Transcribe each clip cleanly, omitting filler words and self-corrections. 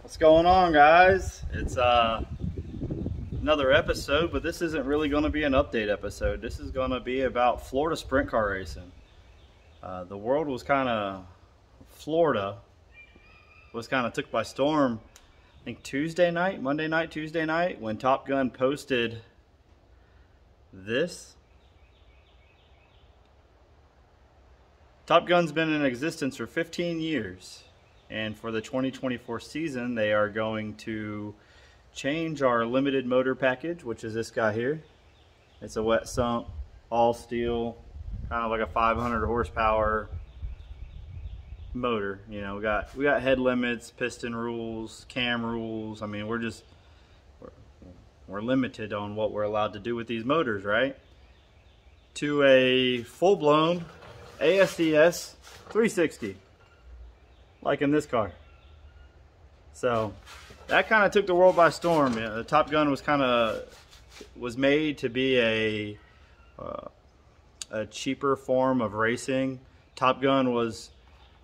What's going on, guys? It's another episode, but this isn't really going to be an update episode. This is going to be about Florida sprint car racing. The world was Florida was kind of took by storm, I think Monday night, Tuesday night, when Top Gun posted this. Top Gun's been in existence for 15 years. And for the 2024 season, they are going to change our limited motor package, which is this guy here. It's a wet sump, all steel, kind of like a 500 horsepower motor. You know, we got head limits, piston rules, cam rules. I mean, we're limited on what we're allowed to do with these motors, right? To a full-blown ASCS 360. Like in this car. So that kind of took the world by storm. Yeah, the Top Gun was made to be a cheaper form of racing. Top Gun was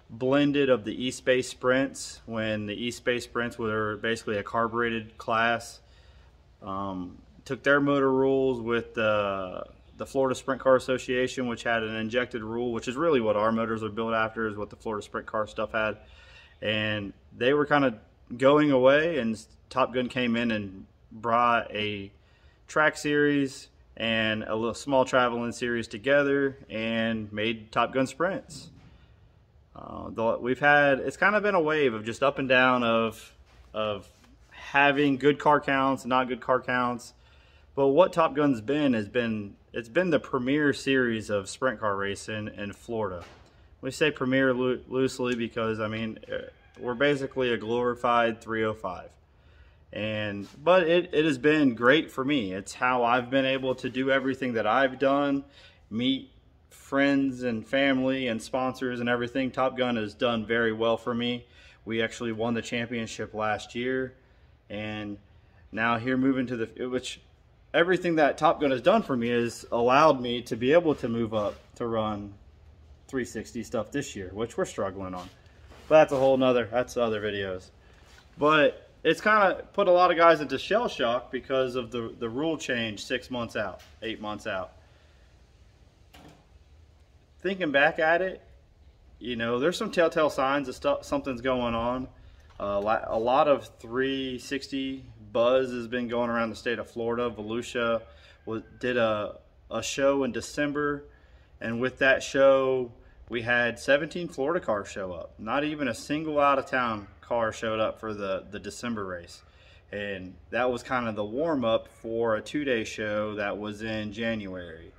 blended of the E-Space Sprints when the E-Space Sprints were basically a carbureted class. Took their motor rules with the Florida Sprint Car Association, which had an injected rule, which is really what our motors are built after, is what the Florida Sprint Car stuff had. And they were kind of going away, and Top Gun came in and brought a track series and a little small traveling series together and made Top Gun Sprints. It's kind of been a wave of just up and down of having good car counts, not good car counts. But what Top Gun's it's been the premier series of sprint car racing in Florida. We say premier loosely because, I mean, we're basically a glorified 305. But it has been great for me. It's how I've been able to do everything that I've done, meet friends and family and sponsors and everything. Top Gun has done very well for me. We actually won the championship last year, and now here moving to everything that Top Gun has done for me has allowed me to be able to move up to run 360 stuff this year, which we're struggling on. But that's other videos. But it's kind of put a lot of guys into shell shock because of the rule change 6 months out, 8 months out. Thinking back at it, you know, there's some telltale signs of something's going on. A lot of 360 buzz has been going around the state of Florida. Volusia did a show in December, and with that show, we had 17 Florida cars show up. Not even a single out-of-town car showed up for the December race. And that was kind of the warm-up for a 2-day show that was in January.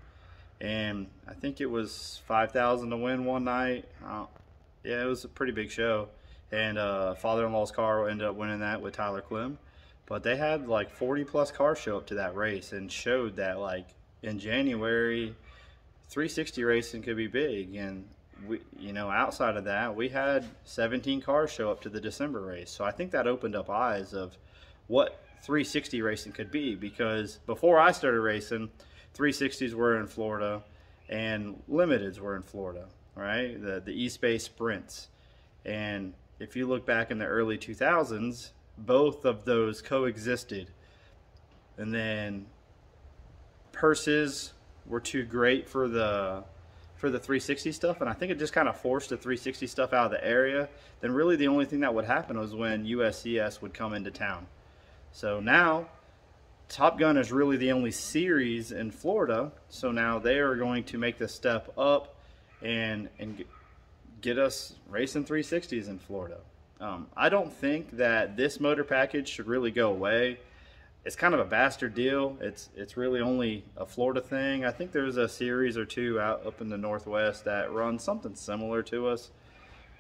And I think it was $5,000 to win one night. Yeah, it was a pretty big show. And father-in-law's car ended up winning that with Tyler Clem. But they had like 40-plus cars show up to that race and showed that, like, in January, 360 racing could be big. And outside of that, we had 17 cars show up to the December race. So I think that opened up eyes of what 360 racing could be, because before I started racing, 360s were in Florida and limiteds were in Florida, right? The E-Space Sprints. And if you look back in the early 2000s, both of those coexisted. And then purses were too great for the 360 stuff, and I think it just kind of forced the 360 stuff out of the area. Then really the only thing that would happen was when USCS would come into town. So now Top Gun is really the only series in Florida, so now they are going to make the step up and get us racing 360s in Florida. I don't think that this motor package should really go away. It's kind of a bastard deal. It's really only a Florida thing. I think there's a series or two up in the Northwest that run something similar to us.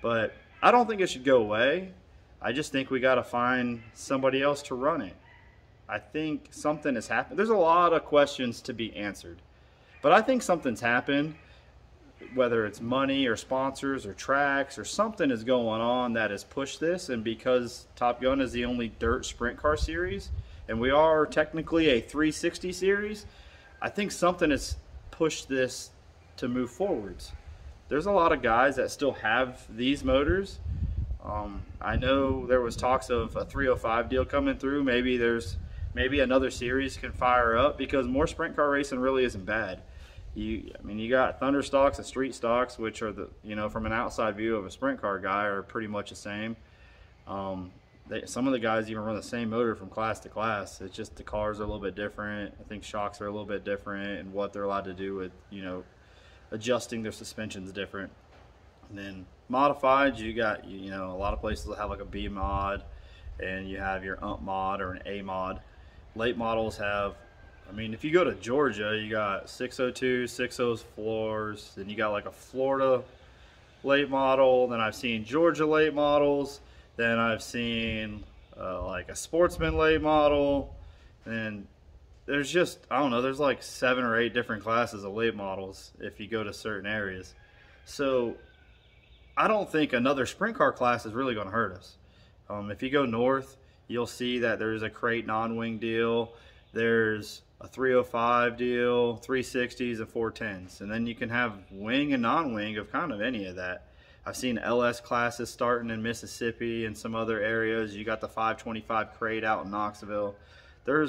But I don't think it should go away. I just think we got to find somebody else to run it. I think something has happened. There's a lot of questions to be answered. But I think something's happened, whether it's money or sponsors or tracks or something is going on that has pushed this. And because Top Gun is the only dirt sprint car series, and we are technically a 360 series, I think something has pushed this to move forwards. There's a lot of guys that still have these motors I know there was talks of a 305 deal coming through. Maybe another series can fire up, because more sprint car racing really isn't bad. I mean, you got thunder stocks and street stocks, which are from an outside view of a sprint car guy, are pretty much the same. Some of the guys even run the same motor from class to class. It's just the cars are a little bit different. I think shocks are a little bit different, and what they're allowed to do with, adjusting their suspensions different. And then modified, you got, a lot of places will have like a B mod, and you have your UMP mod or an A mod. Late models have, I mean, if you go to Georgia, you got 602, 60 floors, then you got like a Florida late model, then I've seen Georgia late models, then I've seen like a Sportsman late model, and there's just, I don't know, there's like 7 or 8 different classes of late models if you go to certain areas. So I don't think another sprint car class is really going to hurt us. If you go north, you'll see that there's a crate non-wing deal, there's a 305 deal, 360s, and 410s, and then you can have wing and non-wing of kind of any of that. I've seen LS classes starting in Mississippi and some other areas. You got the 525 crate out in Knoxville. There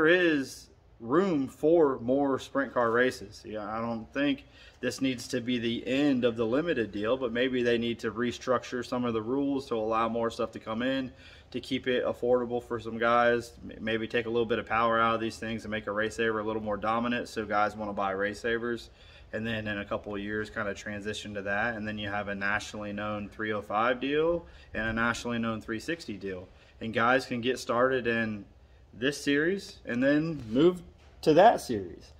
is room for more sprint car races. Yeah, I don't think this needs to be the end of the limited deal, but maybe they need to restructure some of the rules to allow more stuff to come in, to keep it affordable for some guys. Maybe take a little bit of power out of these things and make a race saver a little more dominant, so guys want to buy race savers. And then in a couple of years kind of transition to that, and then you have a nationally known 305 deal and a nationally known 360 deal, and guys can get started in this series and then move to that series.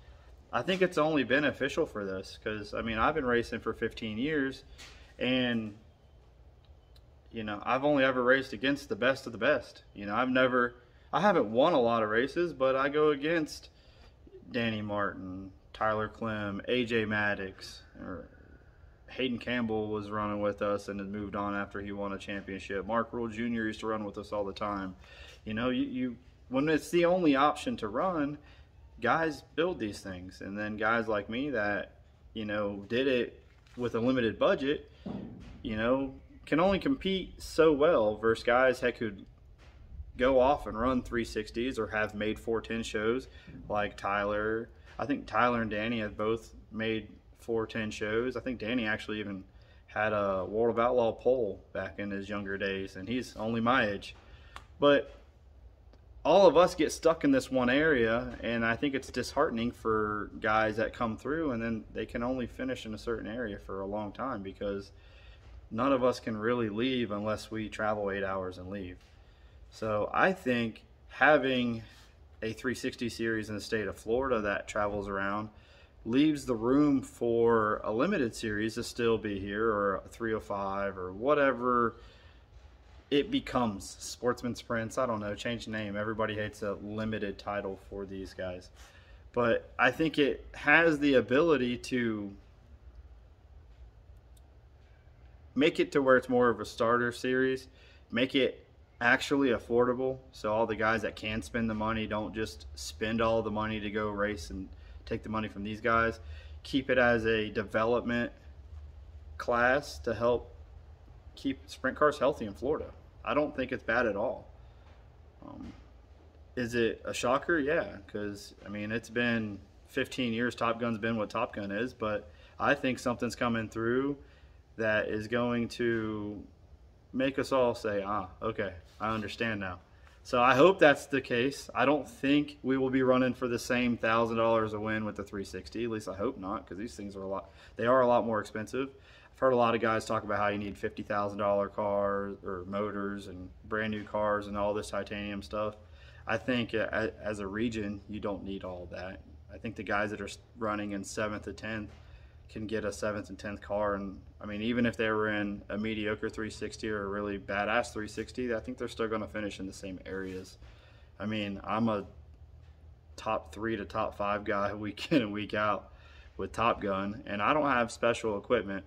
I think it's only beneficial for this, because I mean, I've been racing for 15 years, and I've only ever raced against the best of the best. I haven't won a lot of races, but I go against Danny Martin, Tyler Clem, AJ Maddox, or Hayden Campbell was running with us and has moved on after he won a championship. Mark Rule Jr. used to run with us all the time. When it's the only option to run, guys build these things. And then guys like me that, did it with a limited budget, can only compete so well versus guys that could go off and run 360s or have made 410 shows like Tyler. I think Tyler and Danny have both made 410 shows. I think Danny actually even had a World of Outlaw pole back in his younger days, and he's only my age. But all of us get stuck in this one area, and I think it's disheartening for guys that come through and then they can only finish in a certain area for a long time, because none of us can really leave unless we travel 8 hours and leave. So I think having a 360 series in the state of Florida that travels around leaves the room for a limited series to still be here, or a 305 or whatever it becomes. Sportsman Sprints, I don't know, change the name. Everybody hates a limited title for these guys. But I think it has the ability to make it to where it's more of a starter series, make it actually affordable, so all the guys that can spend the money don't just spend all the money to go race and take the money from these guys. Keep it as a development class to help keep sprint cars healthy in Florida. I don't think it's bad at all. Is it a shocker? Yeah, because I mean, it's been 15 years Top Gun's been what Top Gun is, but I think something's coming through that is going to make us all say, okay, I understand now. So I hope that's the case. I don't think we will be running for the same $1,000 a win with the 360. At least I hope not, because these things are a lot more expensive. I've heard a lot of guys talk about how you need $50,000 cars or motors and brand new cars and all this titanium stuff. I think as a region, you don't need all that. I think the guys that are running in 7th to 10th can get a 7th and 10th car, and I mean, even if they were in a mediocre 360 or a really badass 360, I think they're still going to finish in the same areas. I mean, I'm a top 3 to top 5 guy week in and week out with Top Gun, and I don't have special equipment,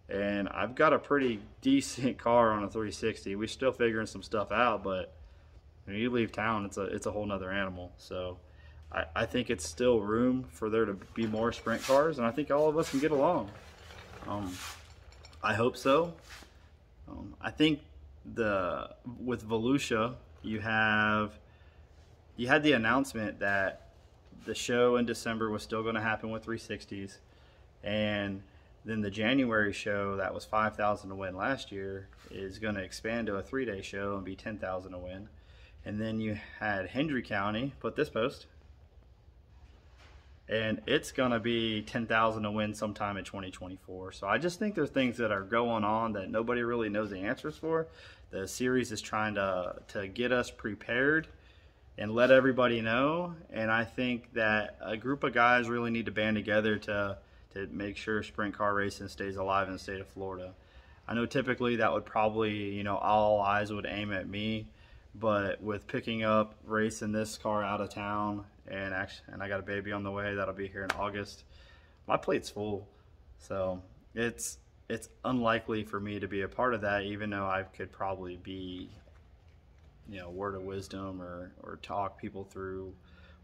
and I've got a pretty decent car on a 360. We're still figuring some stuff out, but when you leave town, it's a whole nother animal. So I think it's still room for there to be more sprint cars, and I think all of us can get along. I hope so. I think with Volusia, you had the announcement that the show in December was still going to happen with 360s, and then the January show that was 5,000 to win last year is going to expand to a 3-day show and be 10,000 to win. And then you had Hendry County put this post, and it's going to be 10,000 to win sometime in 2024. So I just think there's things that are going on that nobody really knows the answers for. The series is trying to get us prepared and let everybody know. And I think that a group of guys really need to band together to make sure sprint car racing stays alive in the state of Florida. I know typically that would probably, all eyes would aim at me, but with picking up racing this car out of town, and I got a baby on the way that'll be here in August, my plate's full. So it's unlikely for me to be a part of that, even though I could probably be, word of wisdom or talk people through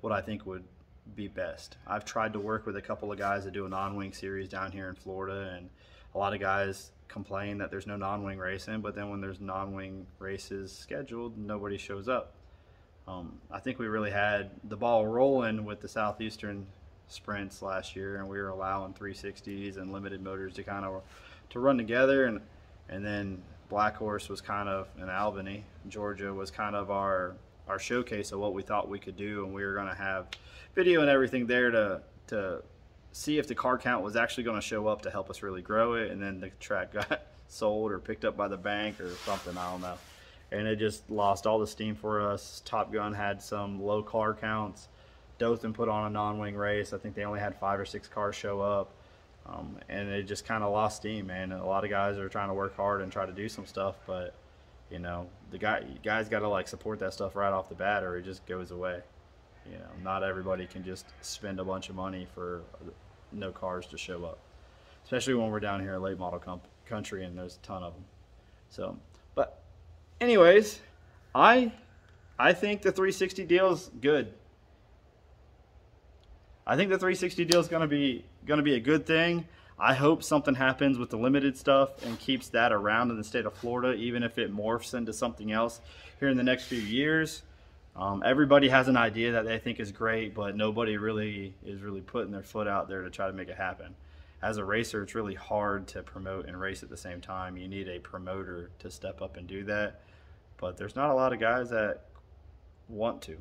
what I think would be best. I've tried to work with a couple of guys that do a non-wing series down here in Florida, and a lot of guys complain that there's no non-wing racing, but then when there's non-wing races scheduled, nobody shows up. I think we really had the ball rolling with the Southeastern sprints last year, and we were allowing 360s and limited motors to run together, and then Black Horse was kind of in Albany, Georgia, was kind of our showcase of what we thought we could do, and we were going to have video and everything there to see if the car count was actually going to show up to help us really grow it. And then the track got sold or picked up by the bank or something, I don't know, and it just lost all the steam for us. Top Gun had some low car counts. Dothan put on a non-wing race. I think they only had 5 or 6 cars show up, and it just kind of lost steam, man. A lot of guys are trying to work hard and try to do some stuff, but the guys got to support that stuff right off the bat, or it just goes away. Not everybody can just spend a bunch of money for no cars to show up, especially when we're down here in late model country and there's a ton of them. So, but anyways, I think the 360 deal is good. I think the 360 deal is going to be a good thing. I hope something happens with the limited stuff and keeps that around in the state of Florida, even if it morphs into something else here in the next few years. Everybody has an idea that they think is great, but nobody really is putting their foot out there to try to make it happen. As a racer, it's really hard to promote and race at the same time. You need a promoter to step up and do that, but there's not a lot of guys that want to.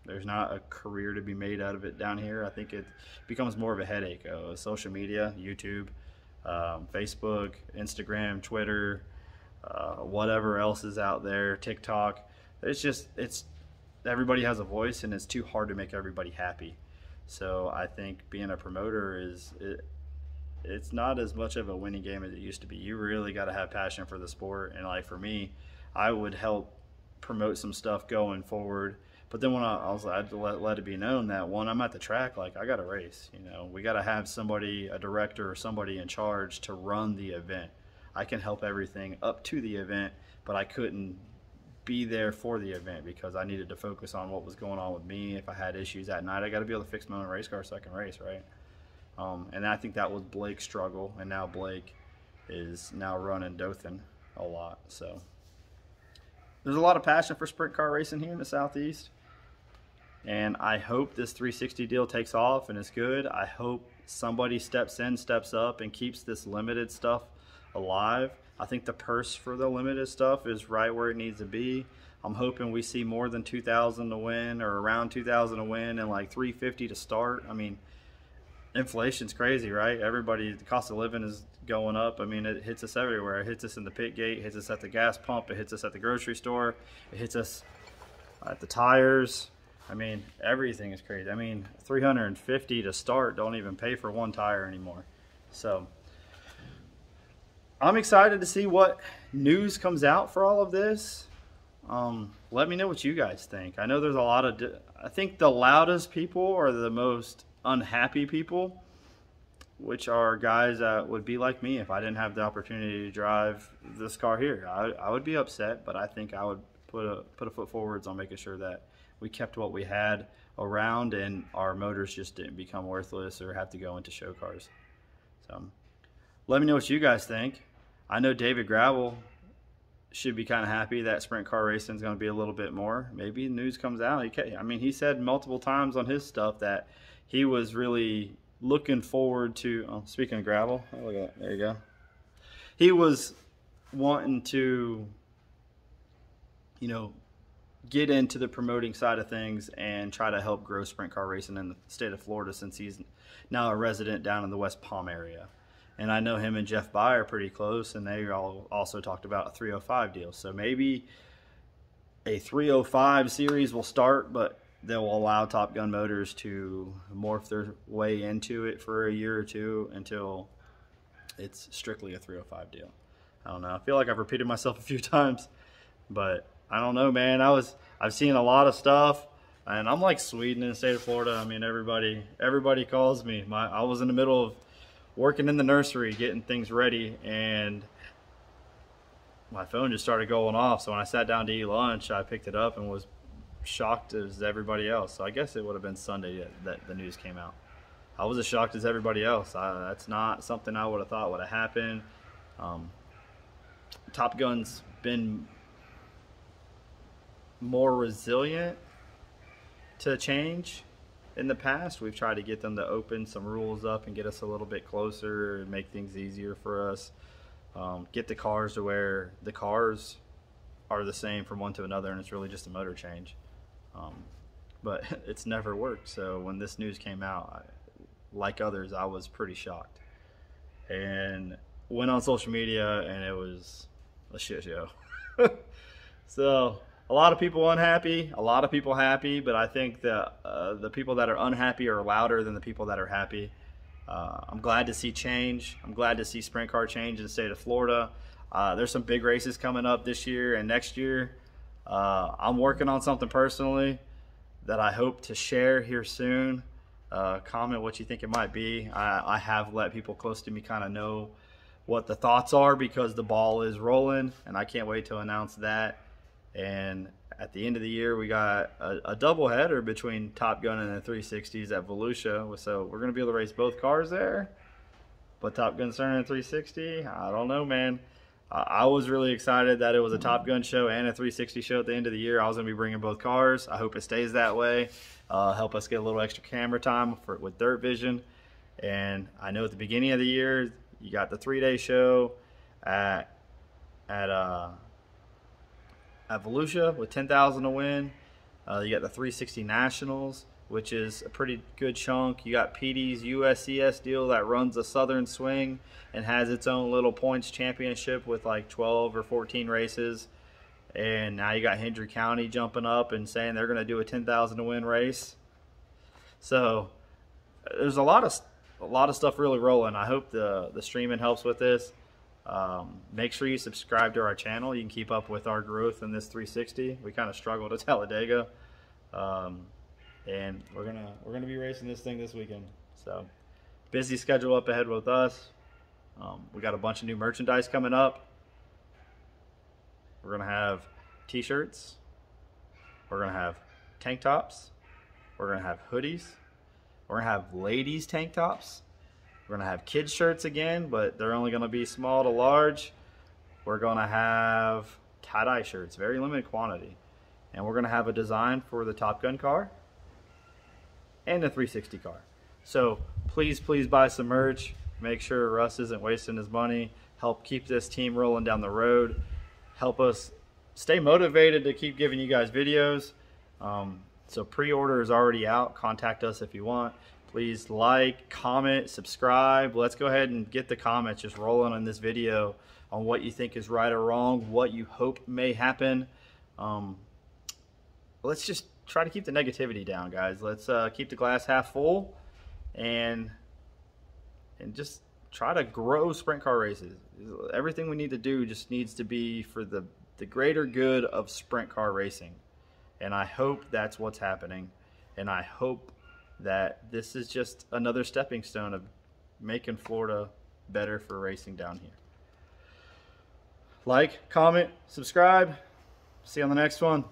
There's not a career to be made out of it down here. I think it becomes more of a headache. Social media, YouTube, Facebook, Instagram, Twitter, whatever else is out there, TikTok. Everybody has a voice, and it's too hard to make everybody happy. So I think being a promoter it's not as much of a winning game as it used to be. You really got to have passion for the sport, and for me, I would help promote some stuff going forward. But then when I had to let it be known that, one, I'm at the track, I got to race. We got to have somebody, a director or somebody in charge to run the event. I can help everything up to the event, but I couldn't be there for the event because I needed to focus on what was going on with me. If I had issues at night, I got to be able to fix my own race car so I can race, right? And I think that was Blake's struggle, and now Blake is now running Dothan a lot. So there's a lot of passion for sprint car racing here in the Southeast. And I hope this 360 deal takes off and is good. I hope somebody steps up, and keeps this limited stuff alive. I think the purse for the limited stuff is right where it needs to be. I'm hoping we see more than 2,000 to win, or around 2,000 to win, and 350 to start. I mean, inflation's crazy, right? The cost of living is going up. I mean, it hits us everywhere. It hits us in the pit gate, it hits us at the gas pump, it hits us at the grocery store, it hits us at the tires. I mean, everything is crazy. I mean, 350 to start don't even pay for one tire anymore. So I'm excited to see what news comes out for all of this. Let me know what you guys think. I know there's a lot of, I think the loudest people are the most unhappy people, which are guys that would be like me if I didn't have the opportunity to drive this car here. I would be upset, but I think I would put a foot forwards on making sure that we kept what we had around and our motors just didn't become worthless or have to go into show cars. So let me know what you guys think. I know David Gravel should be kind of happy that sprint car racing is going to be a little bit more. Maybe news comes out. I mean, he said multiple times on his stuff that he was really looking forward to. Oh, speaking of gravel, oh, look at that. There you go. He was wanting to, you know, get into the promoting side of things and try to help grow sprint car racing in the state of Florida, since he's now a resident down in the West Palm area. And I know him and Jeff Bye are pretty close, and they all also talked about a 305 deal. So maybe a 305 series will start, but they'll allow Top Gun Motors to morph their way into it for a year or two until it's strictly a 305 deal. I don't know. I feel like I've repeated myself a few times, but I don't know, man. I've seen a lot of stuff, and I'm like Sweden in the state of Florida. I mean, everybody calls me. I was in the middle of working in the nursery, getting things ready, and my phone just started going off. So when I sat down to eat lunch, I picked it up and was shocked as everybody else. So I guess it would have been Sunday that the news came out. I was as shocked as everybody else. That's not something I would have thought would have happened. Top Gun's been more resilient to change in the past. We've tried to get them to open some rules up and get us a little bit closer and make things easier for us. Get the cars to where the cars are the same from one to another, and it's really just a motor change. But it's never worked. So when this news came out, like others, I was pretty shocked. And went on social media, and it was a shit show. So a lot of people unhappy, a lot of people happy, but I think that the people that are unhappy are louder than the people that are happy. I'm glad to see change. I'm glad to see sprint car change in the state of Florida. There's some big races coming up this year and next year. I'm working on something personally that I hope to share here soon. Comment what you think it might be. I have let people close to me kind of know what the thoughts are, because the ball is rolling, and I can't wait to announce that. And at the end of the year, we got a double header between Top Gun and the 360s at Volusia. So we're going to be able to race both cars there. But Top Gun's turning a 360? I don't know, man. I was really excited that it was a Top Gun show and a 360 show at the end of the year. I was going to be bringing both cars. I hope it stays that way. Help us get a little extra camera time with Dirt Vision. And I know at the beginning of the year, you got the 3-day show at Volusia with $10,000 to win. You got the 360 Nationals, which is a pretty good chunk. You got PD's USCS deal that runs a Southern Swing and has its own little points championship with like 12 or 14 races. And now you got Hendry County jumping up and saying they're going to do a $10,000 to win race. So there's a lot of stuff really rolling. I hope the streaming helps with this. Make sure you subscribe to our channel. You can keep up with our growth in this 360. We kind of struggled at Talladega, and we're gonna be racing this thing this weekend. So busy schedule up ahead with us. We got a bunch of new merchandise coming up. We're gonna have t-shirts. We're gonna have tank tops. We're gonna have hoodies. We're gonna have ladies tank tops. We're gonna have kids shirts again, but they're only gonna be small to large. We're gonna have tie-dye shirts, very limited quantity. And we're gonna have a design for the Top Gun car and the 360 car. So please buy some merch. Make sure Russ isn't wasting his money. Help keep this team rolling down the road. Help us stay motivated to keep giving you guys videos. So pre-order is already out. Contact us if you want. Please like, comment, subscribe. Let's go ahead and get the comments just rolling on this video on what you think is right or wrong, what you hope may happen. Let's just try to keep the negativity down, guys. Let's keep the glass half full and just try to grow sprint car races. Everything we need to do just needs to be for the greater good of sprint car racing. And I hope that's what's happening. And I hope that this is just another stepping stone of making Florida better for racing down here. Like, comment, subscribe. See you on the next one.